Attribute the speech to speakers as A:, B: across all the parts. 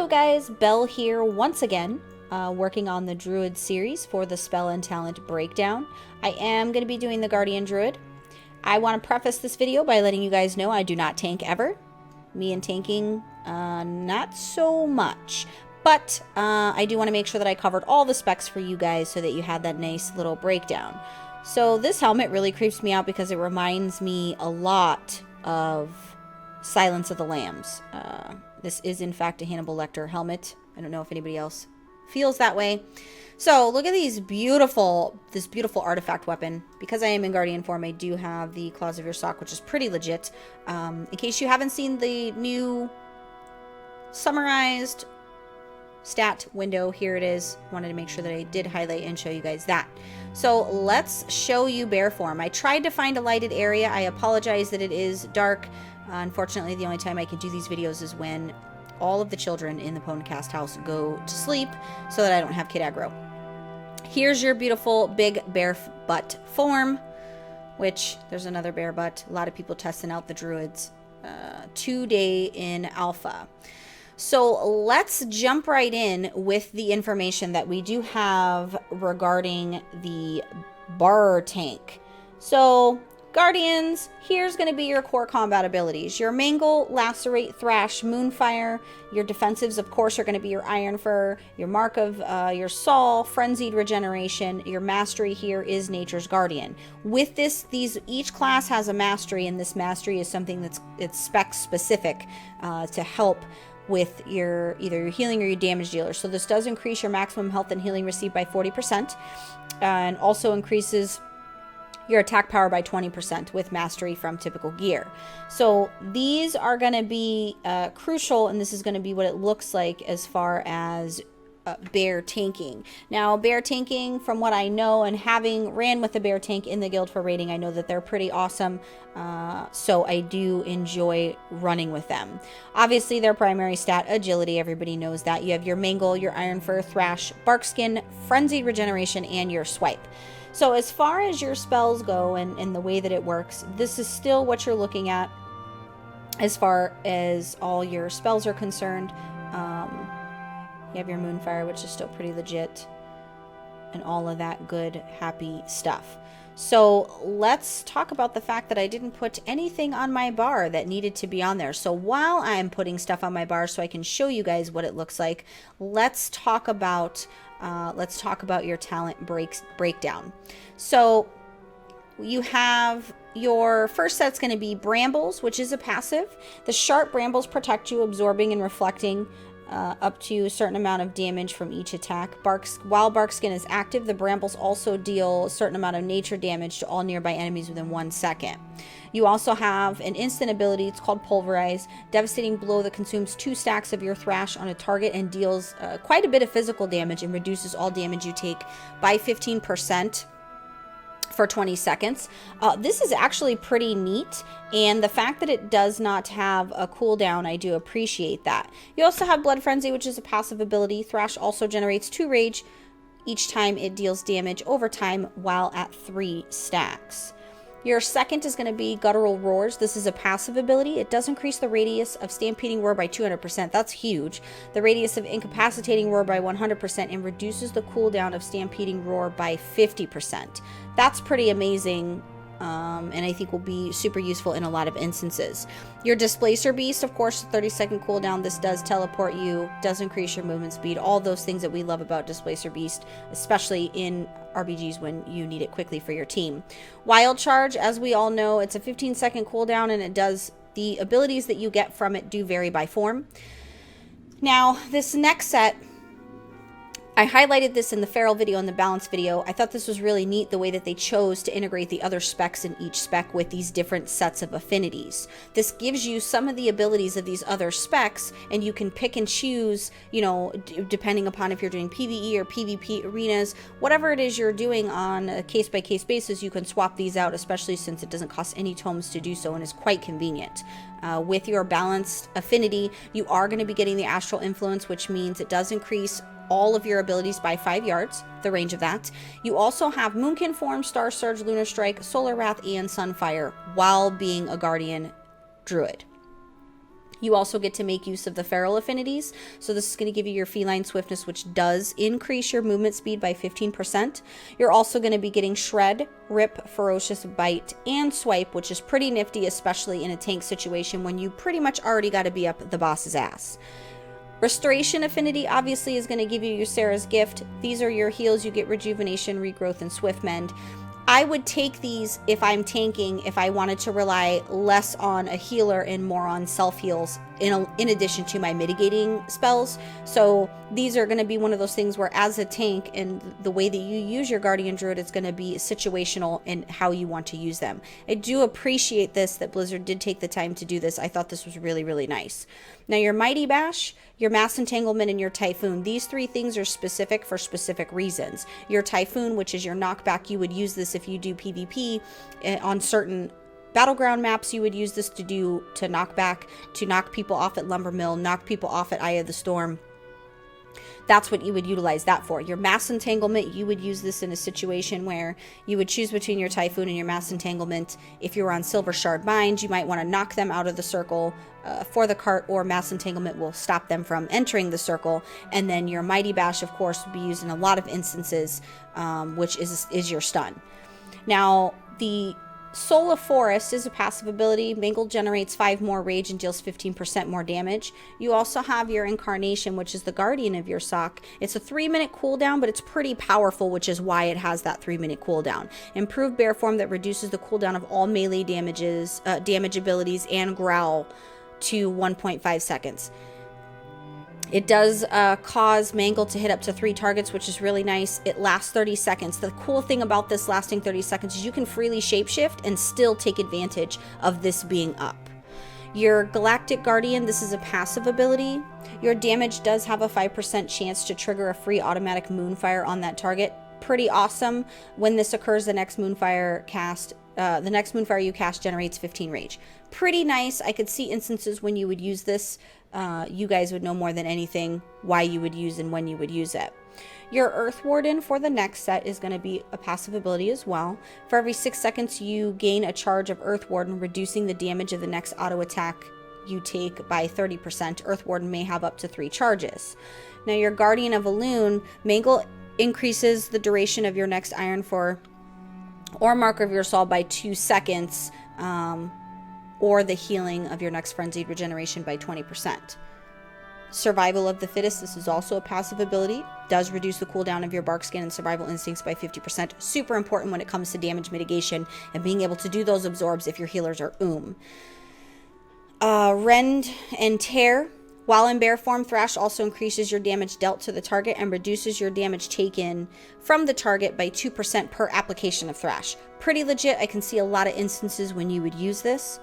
A: Hello guys, Belle here once again, working on the Druid series for the Spell and Talent Breakdown. I am going to be doing the Guardian Druid. I want to preface this video by letting you guys know I do not tank ever. Me and tanking, not so much. But I do want to make sure that I covered all the specs for you guys so that you had that nice little breakdown. So this helmet really creeps me out because it reminds me a lot of Silence of the Lambs. This is in fact a Hannibal Lecter helmet. I don't know if anybody else feels that way. So look at this beautiful artifact weapon. Because I am in Guardian form, I do have the Claws of Your Sock, which is pretty legit. In case you haven't seen the new summarized stat window, here it is. Wanted to make sure that I did highlight and show you guys that. So let's show you bear form. I tried to find a lighted area. I apologize that it is dark. Unfortunately, the only time I can do these videos is when all of the children in the PWNCAST house go to sleep so that I don't have kid aggro. Here's your beautiful big bear butt form, which there's another bear butt. A lot of people testing out the Druids today in alpha. So let's jump right in with the information that we do have regarding the bar tank. So Guardians, here's going to be your core combat abilities. Your Mangle, Lacerate, Thrash, Moonfire. Your defensives, of course, are going to be your Iron Fur, your Mark of your Saul, Frenzied Regeneration. Your Mastery here is Nature's Guardian. With this, each class has a Mastery, and this Mastery is something it's spec specific to help with either your healing or your damage dealer. So this does increase your maximum health and healing received by 40%, and also increases your attack power by 20% with mastery from typical gear. So these are going to be crucial, and this is going to be what it looks like as far as bear tanking. Now, bear tanking, from what I know, and having ran with the bear tank in the guild for raiding, I know that they're pretty awesome. So I do enjoy running with them. Obviously, their primary stat, agility, everybody knows that. You have your Mangle, your Iron Fur, Thrash, Barkskin, Frenzied Regeneration, and your Swipe. So as far as your spells go and the way that it works, this is still what you're looking at as far as all your spells are concerned. You have your Moonfire, which is still pretty legit, and all of that good, happy stuff. So let's talk about the fact that I didn't put anything on my bar that needed to be on there. So while I'm putting stuff on my bar so I can show you guys what it looks like, let's talk about your talent breakdown. So you have your first set's going to be Brambles, which is a passive. The sharp brambles protect you, absorbing and reflecting up to a certain amount of damage from each attack. While Barkskin is active, the brambles also deal a certain amount of nature damage to all nearby enemies within 1 second. You also have an instant ability. It's called Pulverize. Devastating blow that consumes 2 stacks of your Thrash on a target and deals quite a bit of physical damage and reduces all damage you take by 15% for 20 seconds. This is actually pretty neat, and the fact that it does not have a cooldown, I do appreciate that. You also have Blood Frenzy, which is a passive ability. Thrash also generates 2 rage each time it deals damage over time while at 3 stacks. Your second is going to be Guttural Roars. This is a passive ability. It does increase the radius of Stampeding Roar by 200%. That's huge. The radius of Incapacitating Roar by 100% and reduces the cooldown of Stampeding Roar by 50%. That's pretty amazing, and I think will be super useful in a lot of instances. Your Displacer Beast, of course, 30-second cooldown. This does teleport you, does increase your movement speed, all those things that we love about Displacer Beast, especially in RBGs when you need it quickly for your team. Wild Charge, as we all know, it's a 15-second cooldown, and the abilities that you get from it do vary by form. Now, this next set, I highlighted this in the Feral video and the Balance video. I thought this was really neat, the way that they chose to integrate the other specs in each spec with these different sets of affinities. This gives you some of the abilities of these other specs, and you can pick and choose, you know, depending upon if you're doing PvE or PvP arenas, whatever it is you're doing on a case-by-case basis, you can swap these out, especially since it doesn't cost any tomes to do so and is quite convenient. With your balanced affinity, you are going to be getting the Astral Influence, which means it does increase all of your abilities by 5 yards, the range of that. You also have Moonkin Form, Star Surge, Lunar Strike, Solar Wrath, and Sunfire while being a Guardian Druid. You also get to make use of the feral affinities. So this is going to give you your feline swiftness, which does increase your movement speed by 15%. You're also going to be getting shred, rip, ferocious, bite, and swipe, which is pretty nifty, especially in a tank situation when you pretty much already got to be up the boss's ass. Restoration affinity obviously is going to give you your Sarah's gift. These are your heals. You get rejuvenation, regrowth, and swift mend. I would take these if I'm tanking, if I wanted to rely less on a healer and more on self-heals in addition to my mitigating spells. So these are going to be one of those things where as a tank and the way that you use your Guardian Druid, it's going to be situational in how you want to use them. I do appreciate this, that Blizzard did take the time to do this. I thought this was really, really nice. Now your Mighty Bash, your Mass Entanglement, and your Typhoon. These three things are specific for specific reasons. Your Typhoon, which is your knockback, you would use this if you do PvP on certain battleground maps. You would use this to knock back, to knock people off at Lumber Mill, knock people off at Eye of the Storm. That's what you would utilize that for. Your Mass Entanglement, you would use this in a situation where you would choose between your Typhoon and your Mass Entanglement. If you're on Silver Shard Mines, you might want to knock them out of the circle for the cart, or Mass Entanglement will stop them from entering the circle. And then your Mighty Bash, of course, would be used in a lot of instances, which is your stun. Now, the Soul of Forest is a passive ability. Mangle generates 5 more rage and deals 15% more damage. You also have your Incarnation, which is the guardian of your sock. It's a 3-minute cooldown, but it's pretty powerful, which is why it has that 3-minute cooldown. Improved bear form that reduces the cooldown of all melee damage abilities and growl to 1.5 seconds. It does cause Mangle to hit up to 3 targets, which is really nice. It lasts 30 seconds. The cool thing about this lasting 30 seconds is you can freely shapeshift and still take advantage of this being up. Your Galactic Guardian, this is a passive ability. Your damage does have a 5% chance to trigger a free automatic Moonfire on that target. Pretty awesome. When this occurs, the next Moonfire you cast generates 15 rage. Pretty nice. I could see instances when you would use this. You guys would know more than anything why you would use and when you would use it. Your Earth Warden for the next set is going to be a passive ability as well. For every 6 seconds, you gain a charge of Earth Warden, reducing the damage of the next auto attack you take by 30%. Earth Warden may have up to 3 charges. Now, your Guardian of Elune, Mangle increases the duration of your next Iron 4 or Marker of your Soul by 2 seconds, or the healing of your next Frenzied Regeneration by 20%. Survival of the Fittest, this is also a passive ability. Does reduce the cooldown of your Bark Skin and Survival Instincts by 50%. Super important when it comes to damage mitigation and being able to do those absorbs if your healers are Rend and Tear. While in bear form, Thrash also increases your damage dealt to the target and reduces your damage taken from the target by 2% per application of Thrash. Pretty legit. I can see a lot of instances when you would use this.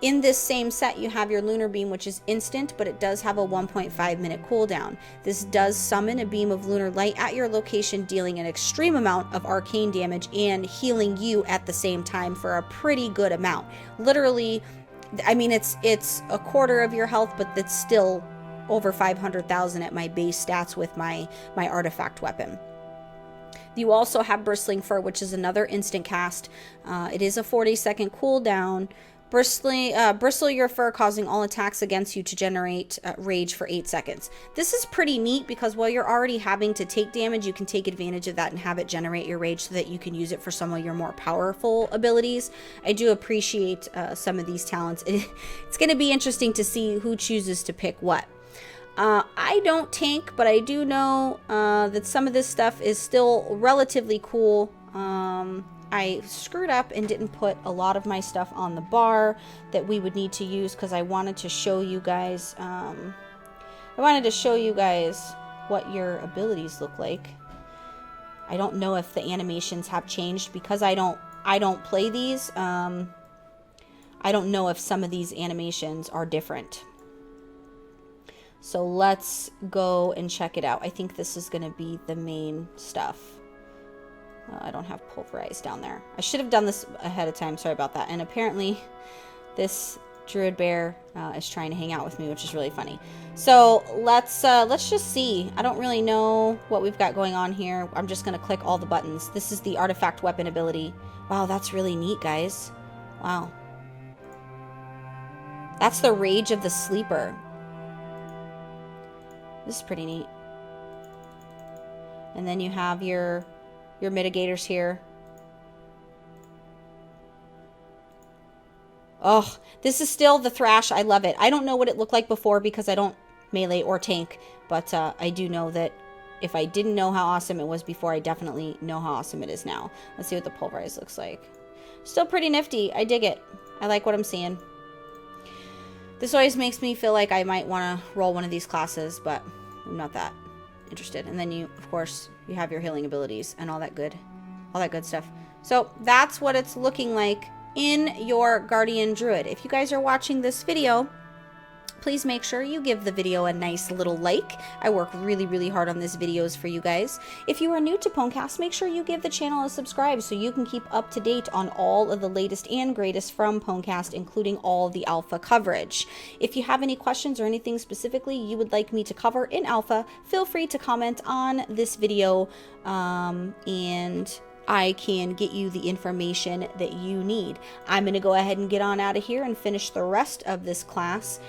A: In this same set, you have your Lunar Beam, which is instant, but it does have a 1.5 minute cooldown. This does summon a beam of lunar light at your location, dealing an extreme amount of arcane damage and healing you at the same time for a pretty good amount. Literally, I mean, it's a quarter of your health, but it's still over 500,000 at my base stats with my artifact weapon. You also have Bristling Fur, which is another instant cast. It is a 40-second cooldown. Bristle your fur, causing all attacks against you to generate rage for 8 seconds. This is pretty neat because while you're already having to take damage, you can take advantage of that and have it generate your rage so that you can use it for some of your more powerful abilities. I do appreciate some of these talents. It's going to be interesting to see who chooses to pick what. I don't tank, but I do know that some of this stuff is still relatively cool. I screwed up and didn't put a lot of my stuff on the bar that we would need to use because I wanted to show you guys what your abilities look like. I don't know if the animations have changed because I don't play these. I don't know if some of these animations are different. So let's go and check it out. I think this is going to be the main stuff. I don't have pulverized down there. I should have done this ahead of time. Sorry about that. And apparently this Druid bear is trying to hang out with me, which is really funny. So let's just see. I don't really know what we've got going on here. I'm just going to click all the buttons. This is the artifact weapon ability. Wow, that's really neat, guys. Wow. That's the Rage of the Sleeper. This is pretty neat. And then you have your mitigators here. Oh, this is still the Thrash. I love it. I don't know what it looked like before because I don't melee or tank, but I do know that if I didn't know how awesome it was before, I definitely know how awesome it is now. Let's see what the Pulverize looks like. Still pretty nifty. I dig it. I like what I'm seeing. This always makes me feel like I might want to roll one of these classes, but I'm not that interested. And then you, of course, you have your healing abilities and all that good stuff. So that's what it's looking like in your Guardian Druid. If you guys are watching this video, please make sure you give the video a nice little like. I work really, really hard on these videos for you guys. If you are new to PWNCAST, make sure you give the channel a subscribe so you can keep up to date on all of the latest and greatest from PWNCAST, including all the alpha coverage. If you have any questions or anything specifically you would like me to cover in alpha, feel free to comment on this video, and I can get you the information that you need. I'm going to go ahead and get on out of here and finish the rest of this class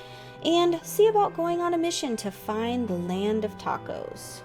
A: and see about going on a mission to find the land of tacos.